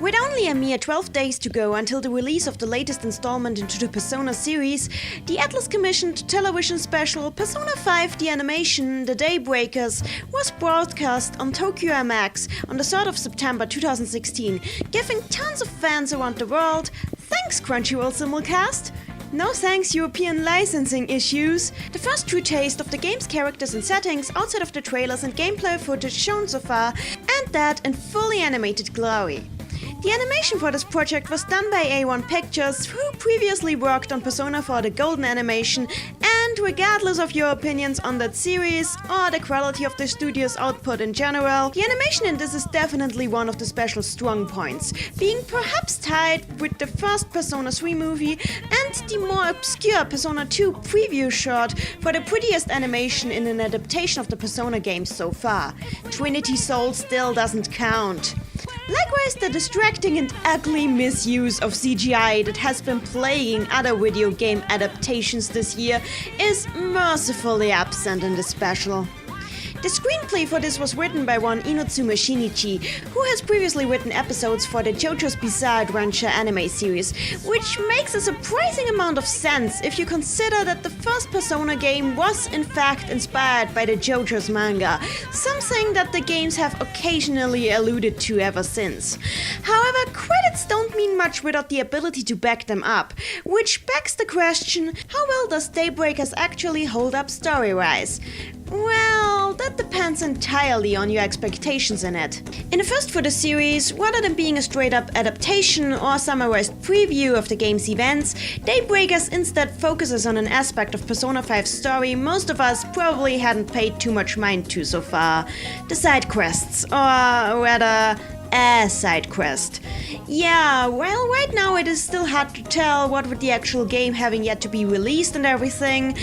With only a mere 12 days to go until the release of the latest installment into the Persona series, the Atlas-commissioned television special Persona 5 The Animation, The Daybreakers was broadcast on Tokyo MX on the 3rd of September 2016, giving tons of fans around the world, thanks Crunchyroll simulcast, no thanks European licensing issues, the first true taste of the game's characters and settings outside of the trailers and gameplay footage shown so far, and that in fully animated glory. The animation for this project was done by A1 Pictures, who previously worked on Persona 4 The Golden Animation, and regardless of your opinions on that series or the quality of the studio's output in general, the animation in this is definitely one of the special strong points, being perhaps tied with the first Persona 3 movie and the more obscure Persona 2 preview short for the prettiest animation in an adaptation of the Persona games so far. Trinity Soul still doesn't count. Likewise, the distracting and ugly misuse of CGI that has been plaguing other video game adaptations this year is mercifully absent in the special. The screenplay for this was written by one Inotsume Shinichi, who has previously written episodes for the JoJo's Bizarre Adventure anime series, which makes a surprising amount of sense if you consider that the first Persona game was in fact inspired by the JoJo's manga, something that the games have occasionally alluded to ever since. However, credits don't mean much without the ability to back them up, which begs the question, how well does Daybreakers actually hold up story-wise? Well, that depends entirely on your expectations in it. In the first for the series, rather than being a straight-up adaptation or summarized preview of the game's events, Daybreakers instead focuses on an aspect of Persona 5's story most of us probably hadn't paid too much mind to so far: the side quests, or rather, a side quest. Yeah, well, right now it is still hard to tell, what with the actual game having yet to be released and everything.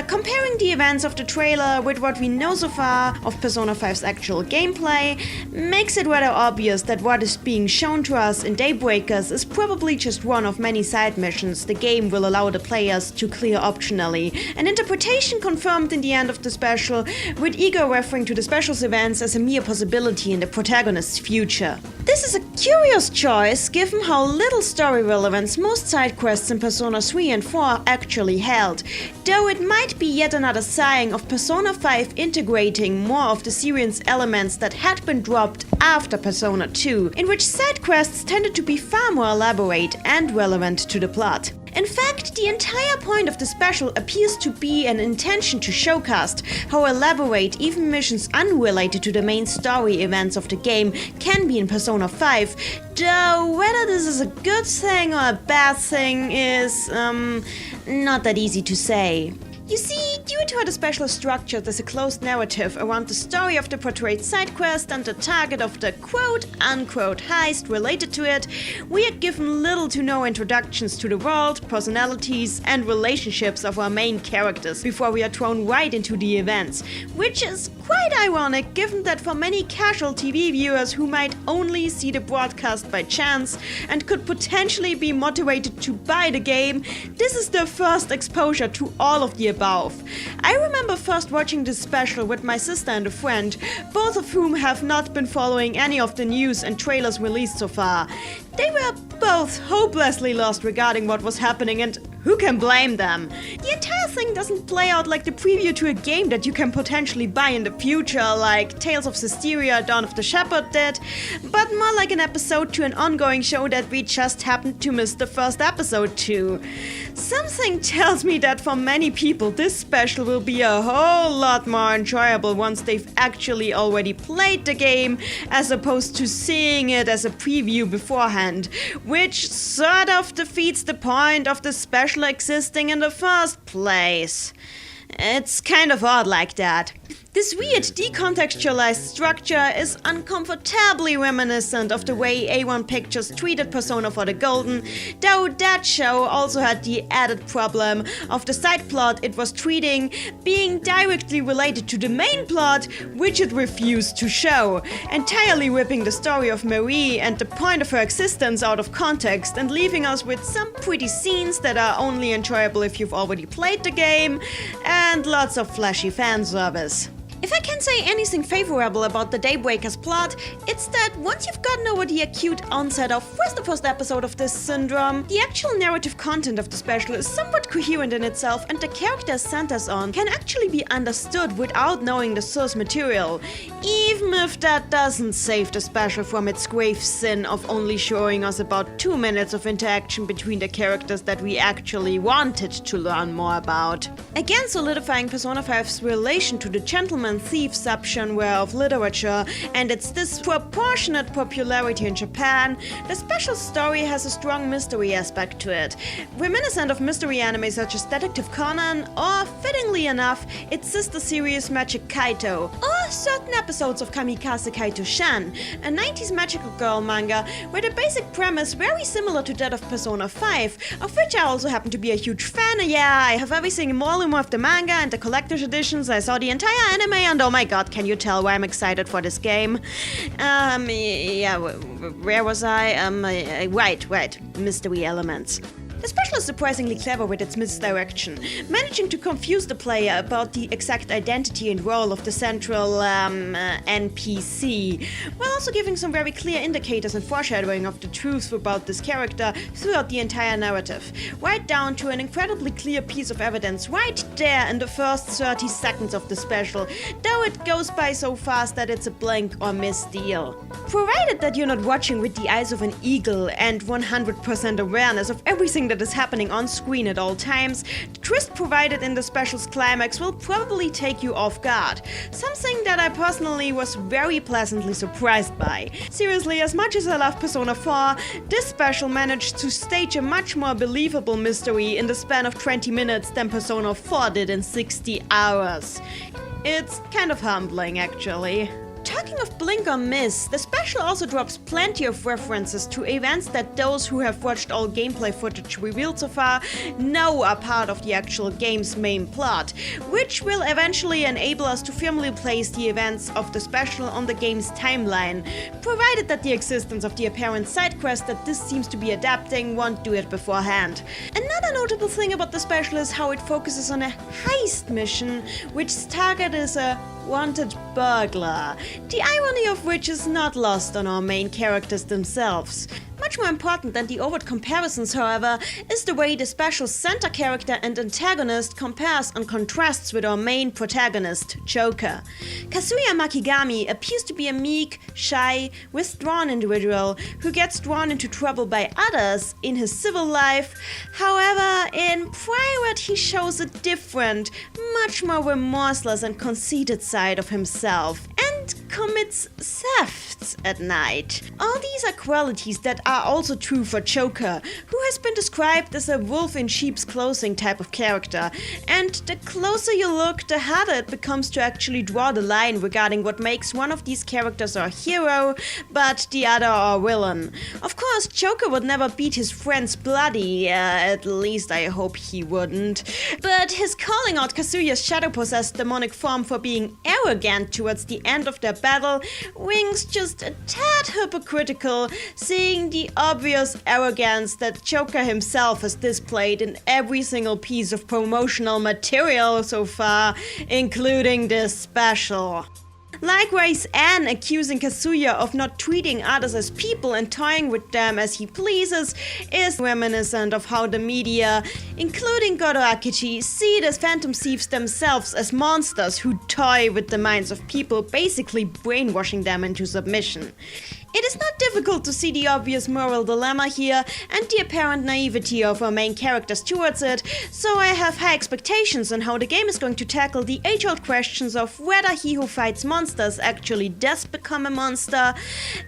Comparing the events of the trailer with what we know so far of Persona 5's actual gameplay makes it rather obvious that what is being shown to us in Daybreakers is probably just one of many side missions the game will allow the players to clear optionally, an interpretation confirmed in the end of the special, with Ego referring to the special's events as a mere possibility in the protagonist's future. This is a curious choice given how little story relevance most side quests in Persona 3 and 4 actually held, though it might be yet another sign of Persona 5 integrating more of the series elements that had been dropped after Persona 2, in which side quests tended to be far more elaborate and relevant to the plot. In fact, the entire point of the special appears to be an intention to showcase how elaborate even missions unrelated to the main story events of the game can be in Persona 5, though whether this is a good thing or a bad thing is, not that easy to say. You see, due to how the special is structured as a closed narrative around the story of the portrayed side quest and the target of the quote-unquote heist related to it, we are given little to no introductions to the world, personalities, and relationships of our main characters before we are thrown right into the events, which is quite ironic given that for many casual TV viewers who might only see the broadcast by chance and could potentially be motivated to buy the game, this is their first exposure to all of the above. I remember first watching this special with my sister and a friend, both of whom have not been following any of the news and trailers released so far. They were both hopelessly lost regarding what was happening, and who can blame them? The entire thing doesn't play out like the preview to a game that you can potentially buy in the future, like Tales of Systeria Dawn of the Shepherd did, but more like an episode to an ongoing show that we just happened to miss the first episode to. Something tells me that for many people this special will be a whole lot more enjoyable once they've actually already played the game, as opposed to seeing it as a preview beforehand, which sort of defeats the point of the special existing in the first place. It's kind of odd like that. This weird decontextualized structure is uncomfortably reminiscent of the way A1 Pictures treated Persona 4 The Golden, though that show also had the added problem of the side plot it was treating being directly related to the main plot, which it refused to show, entirely ripping the story of Marie and the point of her existence out of context and leaving us with some pretty scenes that are only enjoyable if you've already played the game, and lots of flashy fan service. If I can say anything favorable about the Daybreakers plot, it's that once you've gotten over the acute onset of the first episode of this syndrome, the actual narrative content of the special is somewhat coherent in itself, and the characters centers on can actually be understood without knowing the source material, even if that doesn't save the special from its grave sin of only showing us about 2 minutes of interaction between the characters that we actually wanted to learn more about. Again, solidifying Persona 5's relation to the gentleman thief subgenre of literature and its disproportionate popularity in Japan, the special story has a strong mystery aspect to it, reminiscent of mystery anime such as Detective Conan, or, fittingly enough, its sister series Magic Kaito, or certain episodes of Kamikaze Kaito-shan, a 90s magical girl manga where the basic premise very similar to that of Persona 5, of which I also happen to be a huge fan. Yeah, I have every single volume of the manga and the collector's editions. I saw the entire anime, and oh my god, can you tell why I'm excited for this game? Yeah, where was I? Right, mystery elements. The special is surprisingly clever with its misdirection, managing to confuse the player about the exact identity and role of the central NPC, while also giving some very clear indicators and foreshadowing of the truth about this character throughout the entire narrative, right down to an incredibly clear piece of evidence right there in the first 30 seconds of the special, though it goes by so fast that it's a blink or miss deal. Provided that you're not watching with the eyes of an eagle and 100% awareness of everything that is happening on screen at all times, the twist provided in the special's climax will probably take you off guard. Something that I personally was very pleasantly surprised by. Seriously, as much as I love Persona 4, this special managed to stage a much more believable mystery in the span of 20 minutes than Persona 4 did in 60 hours. It's kind of humbling, actually. Talking of blink or miss, the special also drops plenty of references to events that those who have watched all gameplay footage revealed so far know are part of the actual game's main plot, which will eventually enable us to firmly place the events of the special on the game's timeline, provided that the existence of the apparent side quest that this seems to be adapting won't do it beforehand. Another notable thing about the special is how it focuses on a heist mission, which target is a wanted burglar, the irony of which is not lost on our main characters themselves. Much more important than the overt comparisons, however, is the way the special's center character and antagonist compares and contrasts with our main protagonist, Joker. Kazuya Makigami appears to be a meek, shy, withdrawn individual who gets drawn into trouble by others in his civil life. However, in private he shows a different, much more remorseless and conceited side of himself, and commits thefts at night. All these are qualities that are also true for Joker, who has been described as a wolf in sheep's clothing type of character, and the closer you look, the harder it becomes to actually draw the line regarding what makes one of these characters our hero, but the other our villain. Of course, Joker would never beat his friends bloody, at least I hope he wouldn't, but his calling out Kazuya's shadow-possessed demonic form for being arrogant towards the end of their battle rings just a tad hypocritical, seeing the obvious arrogance that Joker himself has displayed in every single piece of promotional material so far, including this special. Likewise, Anne accusing Kazuya of not treating others as people and toying with them as he pleases is reminiscent of how the media, including Goro Akechi, see the Phantom Thieves themselves as monsters who toy with the minds of people, basically brainwashing them into submission. It is not difficult to see the obvious moral dilemma here and the apparent naivety of our main characters towards it, so I have high expectations on how the game is going to tackle the age-old questions of whether he who fights monsters actually does become a monster,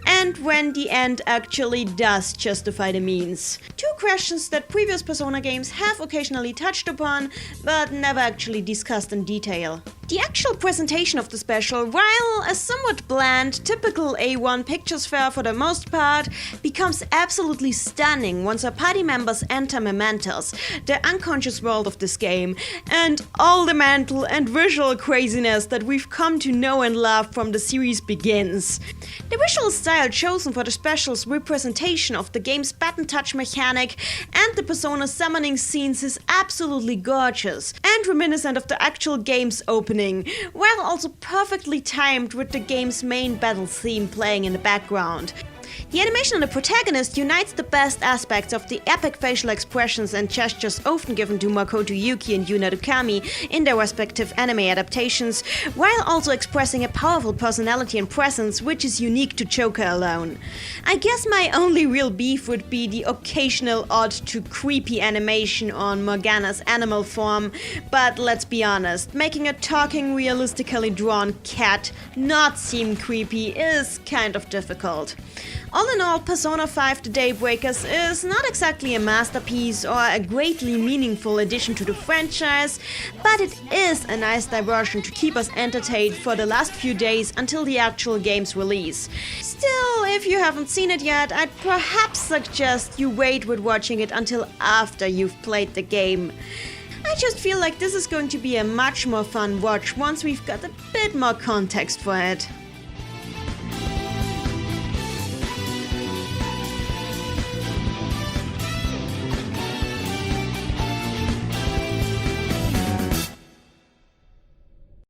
and when the end actually does justify the means. Two questions that previous Persona games have occasionally touched upon, but never actually discussed in detail. The actual presentation of the special, while a somewhat bland, typical A1 pictures fare for the most part, becomes absolutely stunning once our party members enter Mementos, the unconscious world of this game, and all the mental and visual craziness that we've come to know and love from the series begins. The visual style chosen for the special's representation of the game's button touch mechanic and the Persona summoning scenes is absolutely gorgeous, and reminiscent of the actual game's opening entertaining, while also perfectly timed with the game's main battle theme playing in the background. The animation on the protagonist unites the best aspects of the epic facial expressions and gestures often given to Makoto Yuki and Yuna Dukami in their respective anime adaptations, while also expressing a powerful personality and presence which is unique to Joker alone. I guess my only real beef would be the occasional odd to creepy animation on Morgana's animal form, but let's be honest, making a talking, realistically drawn cat not seem creepy is kind of difficult. All in all, Persona 5 The Daybreakers is not exactly a masterpiece or a greatly meaningful addition to the franchise, but it is a nice diversion to keep us entertained for the last few days until the actual game's release. Still, if you haven't seen it yet, I'd perhaps suggest you wait with watching it until after you've played the game. I just feel like this is going to be a much more fun watch once we've got a bit more context for it.